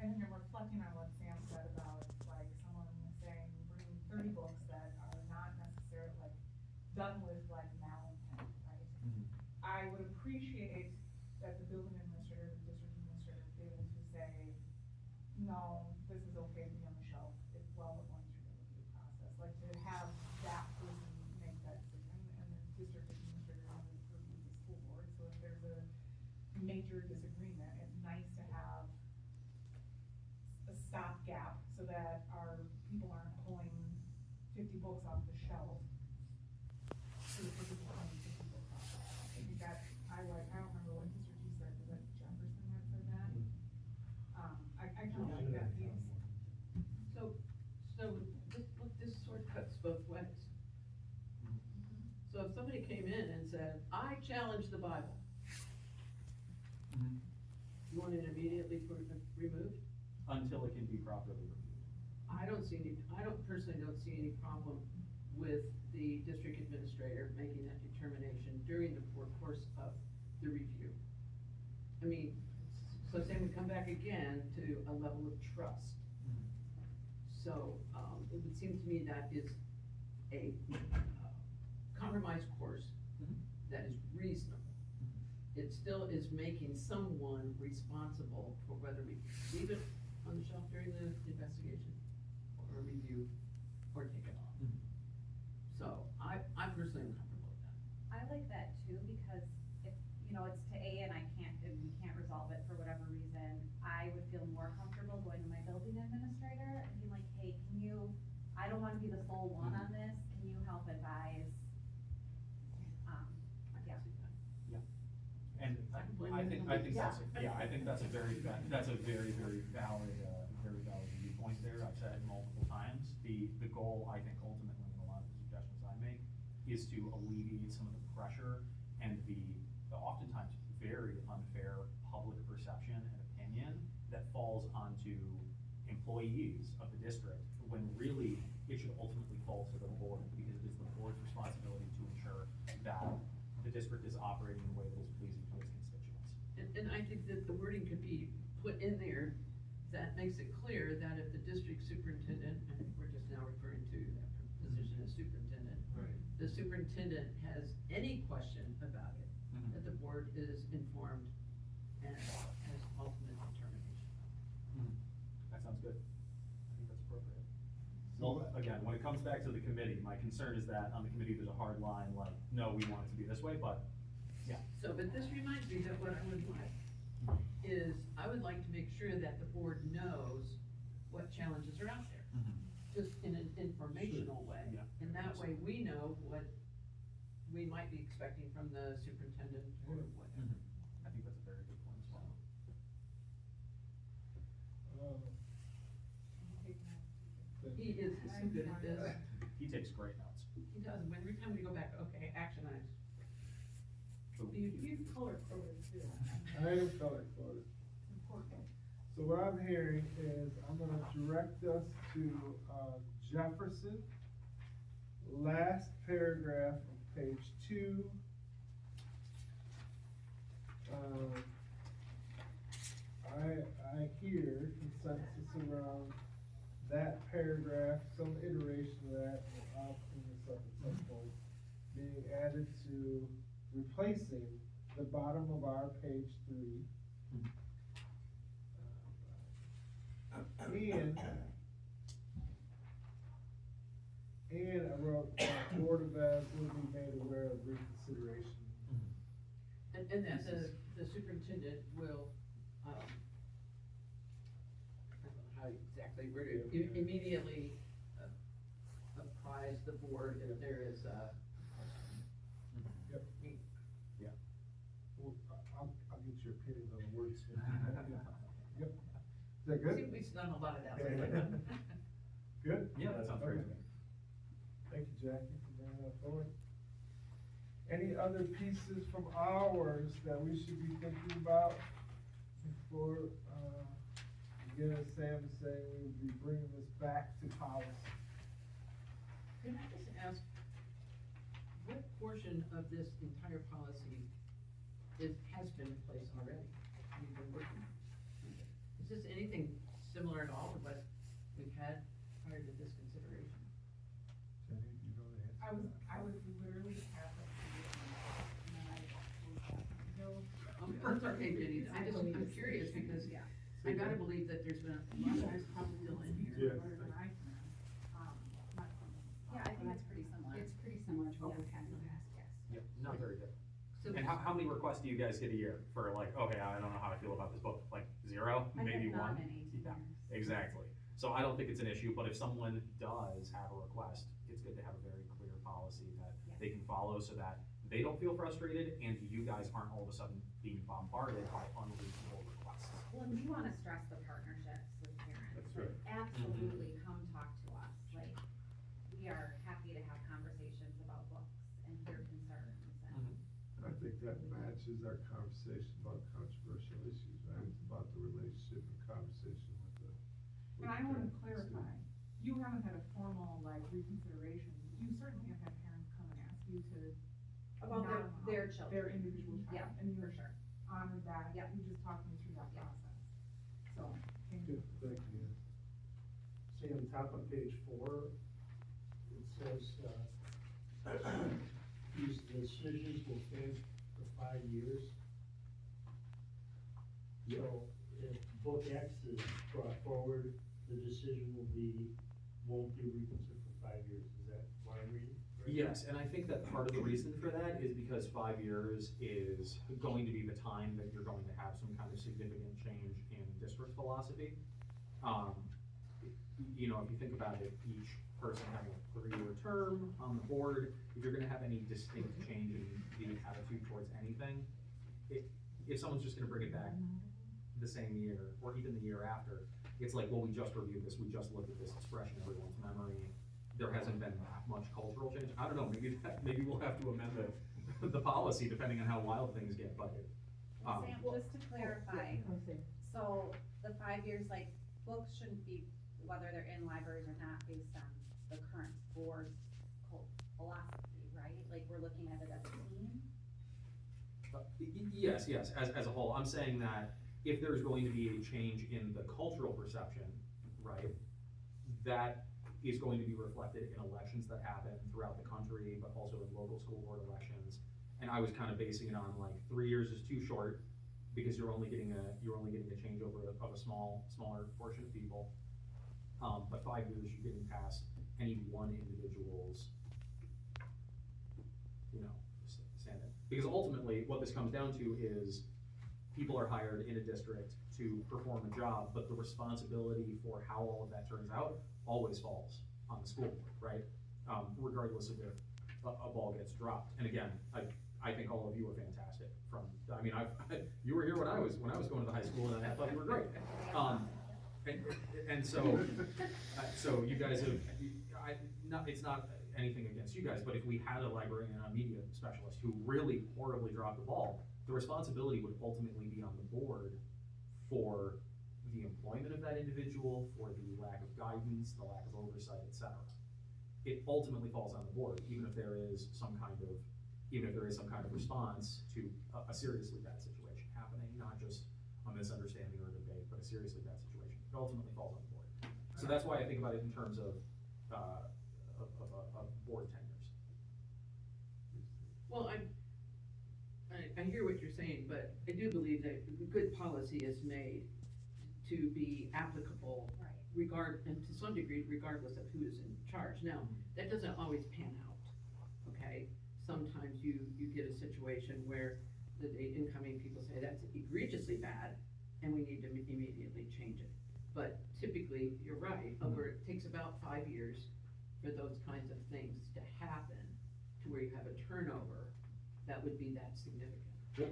I think I'm reflecting on what Sam said about, like, someone saying, bring 30 books that are not necessarily, like, done with, like, malintent, right? I would appreciate that the building administrator, the district administrator, be able to say, no, this is okay to be on the shelf, while we're going through the review process, like, to have that person make that decision, and the district administrator reviews the school board, so if there's a major disagreement, it's nice to have a stopgap so that our people aren't pulling 50 books off the shelf for the purpose of pulling 50 books off. I think that, I don't remember what Mr. G said, was that Jefferson that said that? I kind of like that piece. So this sort of cuts both ways. So if somebody came in and said, I challenge the Bible, you want it immediately removed? Until it can be properly reviewed. I personally don't see any problem with the district administrator making that determination during the course of the review. I mean, so saying we come back again to a level of trust. So, it would seem to me that is a compromise course that is reasonable. It still is making someone responsible for whether we leave it on the shelf during the investigation or review or take it off. So I personally am comfortable with that. I like that too, because if, it's to A and we can't one on this, can you help advise? Yeah. And I think that's, I think that's a very, very valid, very valid viewpoint there. I've said it multiple times. The goal, I think, ultimately, in a lot of the suggestions I make, is to alleviate some of the pressure and the oftentimes very unfair public perception and opinion that falls onto employees of the district, when really it should ultimately fall to the board, because it is the board's responsibility to ensure that the district is operating in a way that is pleasing to its constituents. And I think that the wording could be put in there that makes it clear that if the district superintendent, I think we're just now referring to that position as superintendent. Right. The superintendent has any question about it, that the board is informed and has ultimate determination. That sounds good. I think that's appropriate. Well, again, when it comes back to the committee, my concern is that on the committee, there's a hard line, like, no, we want it to be this way, but, yeah. So, but this reminds me that what I would like is, I would like to make sure that the board knows what challenges are out there, just in an informational way. Yeah. And that way, we know what we might be expecting from the superintendent or whatever. I think that's a very good point as well. He is so good at this. He takes great notes. He does, when every time we go back, okay, action items. You color coded too. I am color coded. Important. So what I'm hearing is I'm gonna direct us to, Jefferson, last paragraph of page 2. I hear consensus around that paragraph, some iteration of that, and I'll clean this up at some point, being added to replacing the bottom of our page 3. And I wrote, Board of Ed will be made aware of reconsideration. And that the superintendent will, I don't know how exactly word it, immediately apprise the board if there is a. Yep. Yeah. Well, I'll get your opinions on the wordsmith. Yep. Is that I good? think we've done a lot of that. Good? Yeah, that sounds great to me. Thank you, Jackie, for bringing that forward. Any other pieces from ours that we should be thinking about before, again, as Sam is saying, we would be bringing this back to policy? Can I just ask, what portion of this entire policy has been in place already? You've been working on it. Is this anything similar at all to what we've had prior to this consideration? Jenny, you know the answer. I was literally half of and then I was That's okay, Jenny, I'm curious because I gotta believe that there's been a lot of guys probably still in here. Yes. Yeah, I think it's pretty similar. It's pretty similar to what we've had in the past, yes. Yep, not very good. So- And how many requests do you guys get a year for, like, okay, I don't know how I feel about this book, like 0, I maybe have not 1? in 18 Yeah, years. exactly. So I don't think it's an issue, but if someone does have a request, it's good to have a very clear policy that they can follow so that they don't feel frustrated and you guys aren't all of a sudden being bombarded by unreasonable requests. Well, and we wanna stress the partnerships with parents. That's Like, right. absolutely, come talk to us, like, we are happy to have conversations about books and hear concerns and. And I think that matches our conversation about controversial issues, right? It's about the relationship and conversation with the. And I wanna clarify, you haven't had a formal, like, reconsideration, you certainly have had parents come and ask you to. About not their allow children. Their individual Yeah, child, and you for sure. honored that, Yeah. you just talked me through that Yeah. process, so, thank you. Good, thank you. See on top of page 4, it says, these decisions will stand for 5 years. So if book X is brought forward, the decision won't be reconsidered for 5 years, is that what I'm reading? correct? Yes, and I think that part of the reason for that is because 5 years is going to be the time that you're going to have some kind of significant change in district philosophy. You know, if you think about it, each person having a 3-year term on the board, if you're gonna have any distinct change in the attitude towards anything, if someone's just gonna bring it back the same year, or even the year after, it's like, well, we just reviewed this, we just looked at this, it's fresh in everyone's memory, there hasn't been that much cultural change, I don't know, maybe we'll have to amend the policy depending on how wild things get, but, Sam, just to clarify, Okay. so the 5 years, like, books shouldn't be, whether they're in libraries or not, based on the current board's philosophy, right? Like, we're looking at it as a team? yes, as a whole, I'm saying that if there's going to be a change in the cultural perception, right, that is going to be reflected in elections that happen throughout the country, but also in local school board elections. And I was kind of basing it on like 3 years is too short, because you're only getting a changeover of a smaller portion of people. But 5 years, you're getting past any one individual's, stand-in. Because ultimately, what this comes down to is people are hired in a district to perform a job, but the responsibility for how all of that turns out always falls on the school board, right? Regardless of if a ball gets dropped. And again, I think all of you are fantastic you were here when I was going to the high school, and I thought you were great. And so you guys have, it's not anything against you guys, but if we had a librarian and a media specialist who really horribly dropped the ball, the responsibility would ultimately be on the board for the employment of that individual, for the lack of guidance, the lack of oversight, et cetera. It ultimately falls on the board, even if there is some kind of response to a seriously bad situation happening, not just a misunderstanding or a debate, but a seriously bad situation. It ultimately falls on the board. So that's why I think about it in terms of board tenures. Well, I hear what you're saying, but I do believe that good policy is made to be applicable and to some degree, regardless of who is in charge. Now, that doesn't always pan out, okay? Sometimes you get a situation where the incoming people say, that's egregiously bad, and we need to immediately change it. But typically, you're right, it takes about 5 years for those kinds of things to happen, to where you have a turnover that would be that significant.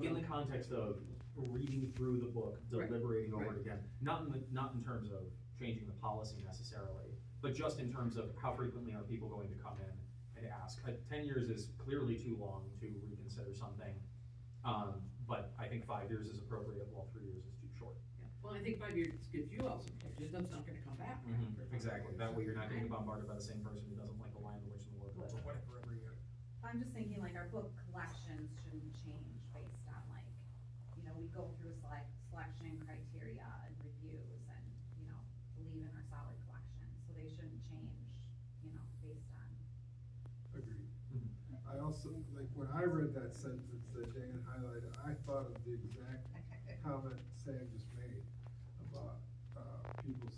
In the context of reading through the book, deliberating over it again, not in terms of changing the policy necessarily, but just in terms of how frequently are people going to come in and ask. 10 years is clearly too long to reconsider something, but I think 5 years is appropriate, while 3 years is too short. Yeah. Well, I think 5 years gives you all some protection, that's not gonna come back. Exactly, that way you're not getting bombarded by the same person who doesn't like The Lion, the Witch, and the Wardrobe, or whatever every year. I'm just thinking like our book collections shouldn't change based on like, we go through selection criteria and reviews and, believe in our solid collection, so they shouldn't change, based on. Agreed. I also, like, when I read that sentence that Dan highlighted, I thought of the exact comment Sam just made about, people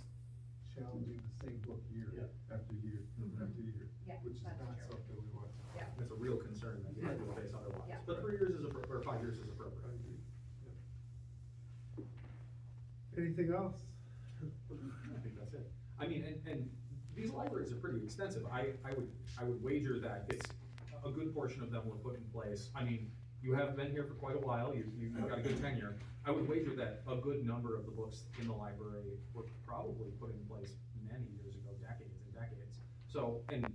challenging the same book year after year after year, Yeah, which is that's not true. something we want. Yeah. It's a real concern that you have to face otherwise, Yeah. but 3 years is or 5 years is appropriate. I agree. Anything else? I think that's it. I mean, and these libraries are pretty extensive. I would wager that it's a good portion of them were put in place. I mean, you have been here for quite a while, you've got a good tenure. I would wager that a good number of the books in the library were probably put in place many years ago, decades and decades. So, and,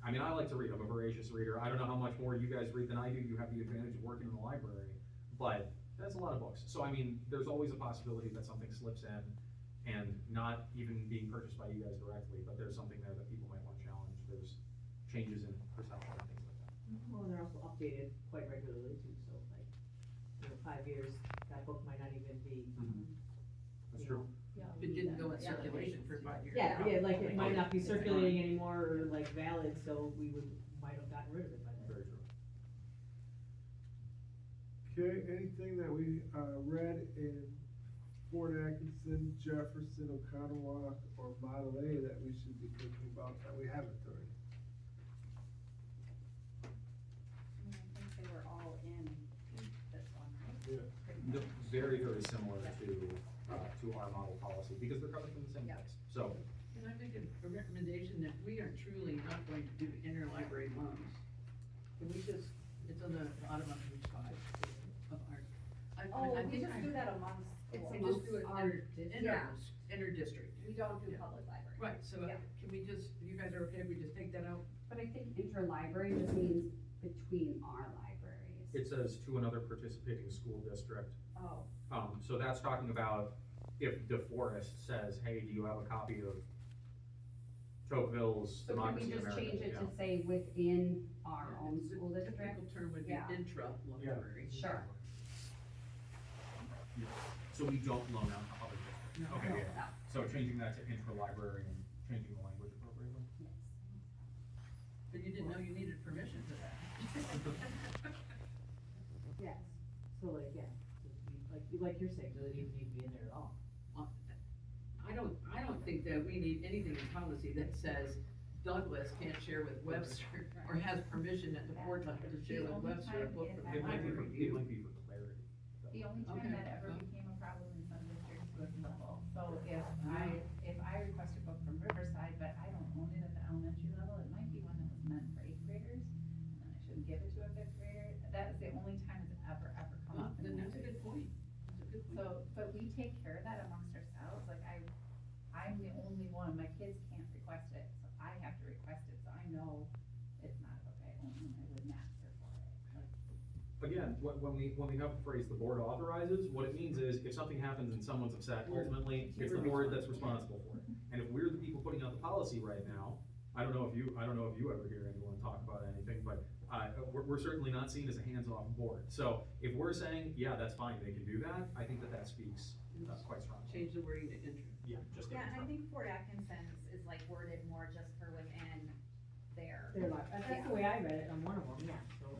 I mean, I like to read, I'm a voracious reader. I don't know how much more you guys read than I do, you have the advantage of working in the library, but that's a lot of books. So, I mean, there's always a possibility that something slips in and not even being purchased by you guys directly, but there's something there that people might want to challenge. There's changes in perception and things like that. Well, they're also updated quite regularly too, so like, 5 years, that book might not even be. That's you true. know, If it didn't go in circulation for 5 years. Yeah, like it might not be It's circulating gone. anymore or like valid, so might have gotten rid of it by then. Very true. Okay, anything that we, read in Fort Atkinson, Jefferson, Oconomowoc, or Model A that we should be thinking about that we haven't already? I think they were all in this one, right? Yeah. Pretty No, much. very, very similar to our model policy, because they're coming from the same Yeah. place. So, Can I make a recommendation that we are truly not going to do interlibrary loans? Can we just, it's on the bottom of page 5 of our. Oh, I we think just I- do that amongst It's, schools. we just do it Our inter-district. We don't do Yeah. public libraries. Right, so Yeah. can we just, you guys are okay if we just take that out? But I think interlibrary just means between our libraries. It says to another participating school district. Oh, So that's talking about if DeForest says, hey, do you have a copy of Tocqueville's So can we Democracy in just America? change it to Yeah. say within our own The school district? technical term would be Yeah. intra-library. Sure. So we don't loan out to other districts? No. Okay, No, yeah. no. So changing that to intra-library and changing the language appropriately? But you didn't know you needed permission for that. Yes. So like, yeah, like you're saying, doesn't even need to be in there at all. I don't think that we need anything in policy that says Douglas can't share with Webster or has permission at the board level to share with Webster a book from It might be library for, it review. might be for clarity. The only time Okay. that ever became a problem in some districts was level. So if I request a book from Riverside, but I don't own it at the elementary level, it might be one that was meant for 8th graders, and then I shouldn't give it to a 5th grader. That is the only time it's ever come Well, up. in then my that's a good point. That's a good point. So, but we take care of that amongst ourselves, like I'm the only one, my kids can't request it, so I have to request it, so I know it's not a book I own, and I wouldn't ask her for it. Like, Again, when we have the phrase the board authorizes, what it means is if something happens and someone's upset, ultimately, it's the board that's responsible for it. And if we're the people putting out the policy right now, I don't know if you ever hear anyone talk about anything, but we're certainly not seen as a hands-off board. So if we're saying, yeah, that's fine, they can do that, I think that speaks quite strongly. Change the wording to intra. Yeah, just. yeah, and I think Fort Atkinson's is like worded more just for within their. They're like, that's the way I read it on one of them, yeah, so.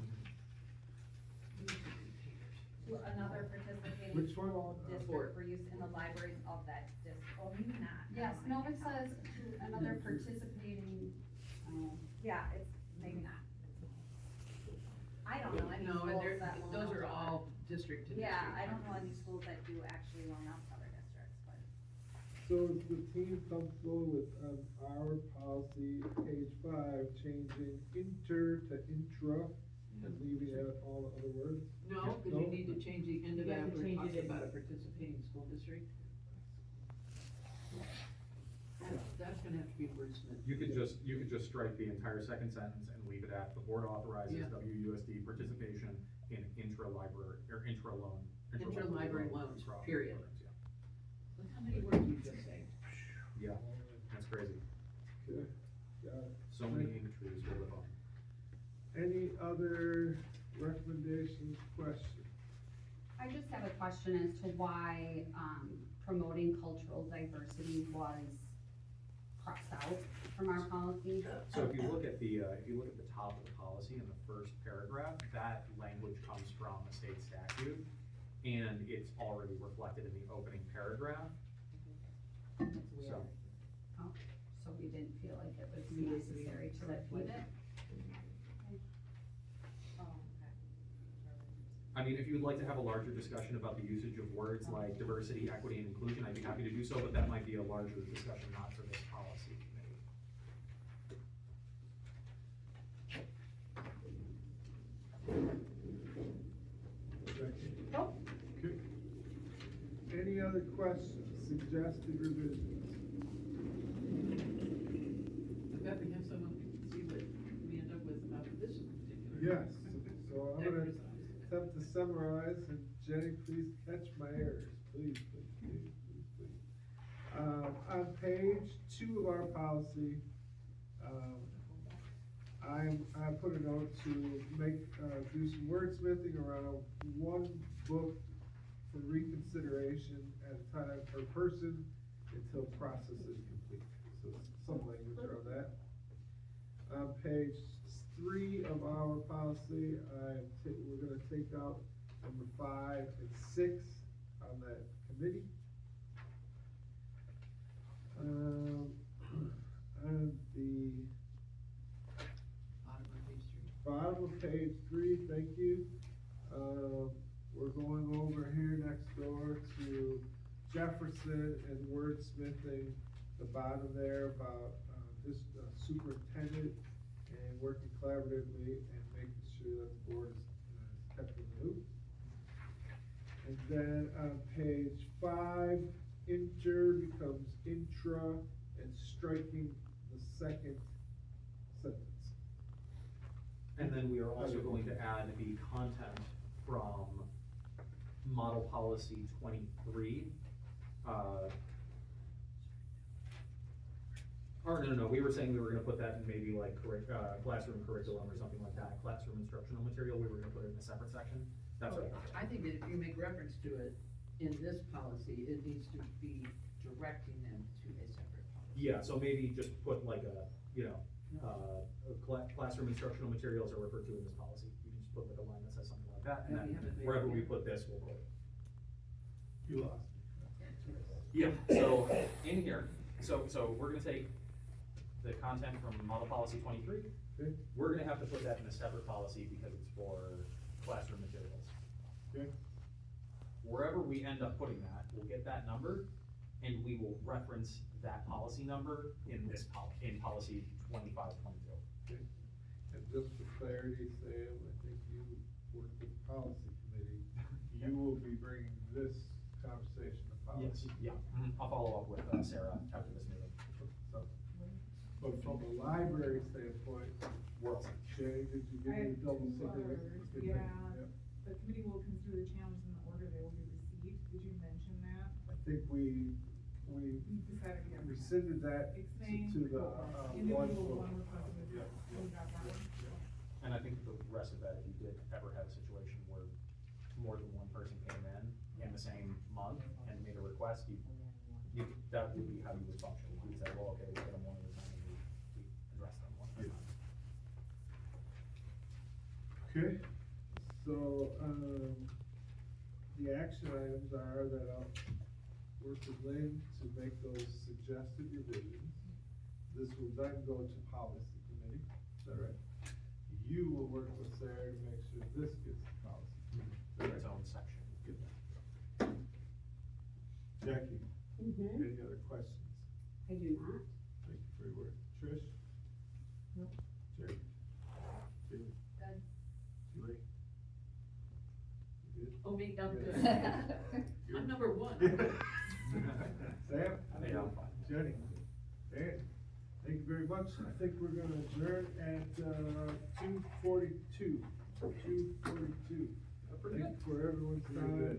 To another participating Which one? school district Fort. for use in the libraries of that district, oh, maybe not. Yes, Never no, mind. it says to another participating, Yeah, it's, maybe not. I don't know any No, and schools that loan those out are to all district to district. Yeah, I don't know any schools that do actually loan out to other districts, but. So is the team comfortable with, our policy, page 5, changing inter to intra and leaving out all the other words? No, cause No? you need to change the end of You that, have to we're change talking it. about a participating school district. That's gonna have to be wordsmith. You could just strike the entire second sentence and leave it at the board authorizes Yeah. WUSD participation in intra-library, or intra-loan. Intra-library loans, programs, period. yeah. Look how many words you just said. Yeah, that's crazy. Okay, got it. So many entries to live on. Any other recommendations, questions? I just have a question as to why, promoting cultural diversity was crossed out from our policy. So if you look at the top of the policy in the first paragraph, that language comes from a state statute, and it's already reflected in the opening paragraph, That's so. weird. Oh, so we didn't feel like it was We didn't necessary to reflect repeat it. it? Oh, okay. I mean, if you would like to have a larger discussion about the usage of words like diversity, equity, and inclusion, I'd be happy to do so, but that might be a larger discussion, not for this policy committee. Nope. Okay. Any other questions, suggested revisions? I bet we have someone who can see what we end up with about this particular. Yes, so I'm gonna exercise. attempt to summarize, and Jenny, please catch my errors, please. On page 2 of our policy, I put a note to do some wordsmithing around one book for reconsideration at a time per person until process is complete. So some language around that. On page 3 of our policy, we're gonna take out number 5 and 6 on that committee. On the Bottom of page 3. bottom of page 3, thank you. We're going over here next door to Jefferson and wordsmithing the bottom there about, this superintendent and working collaboratively and making sure that the board is kept in the loop. And then on page 5, inter becomes intra and striking the second sentence. And then we are also going to add the content from model policy 23. Or no, we were saying we were gonna put that in maybe like classroom curriculum or something like that, classroom instructional material, we were gonna put it in a separate section. That's what I think that if you make reference to it in this policy, it needs to be directing them to a separate policy. Yeah, so maybe just put like a, classroom instructional materials are referred to in this policy. You can just put like a line that says something like that, and Yeah, we then haven't made wherever it we yet. put this, we'll put it. You lost me. Yeah, so in here, so we're gonna take the content from model policy 23. Okay. We're gonna have to put that in a separate policy because it's for classroom materials. Okay. Wherever we end up putting that, we'll get that number, and we will reference that policy number in this in policy 2522. Okay. And just for clarity, Sam, I think you work with the policy committee, you will be bringing this conversation to Yes, policy. yeah, I'll follow up with Sarah after this meeting. So, but from a library standpoint, We're all set. Jay, did you give I me have double two signature? others, Okay, yeah. thank you. The committee will consider the challenges in the order they will be received, did you mention that? I think we We decided we have. rescinded that It's saying, to the, one individual, book. one request of Yeah, the, yeah, we got that one? yeah. And I think the rest of that, if you did ever have a situation where more than one person came in the same month and made a request, that would be how you would function. You would say, well, okay, we'll get them one at a time, and we address them one at a time. Okay, so, the action items are that I'll work with Lynn to make those suggested revisions. This will then go to policy committee, is that right? You will work with Sarah to make sure this gets to policy committee. In its own section. Good. Jackie, Mm-hmm. any other questions? I do not. Thank you for your work. Trish? No. Jerry? Jamie? Good. Julie? You good? Oh, me, I'm Yeah. good. I'm number 1. Sam? Yeah, I'm fine. Jenny? Dan? Thank you very much. I think we're gonna adjourn at, 2:42. 2:42. Pretty Thank you for everyone's time.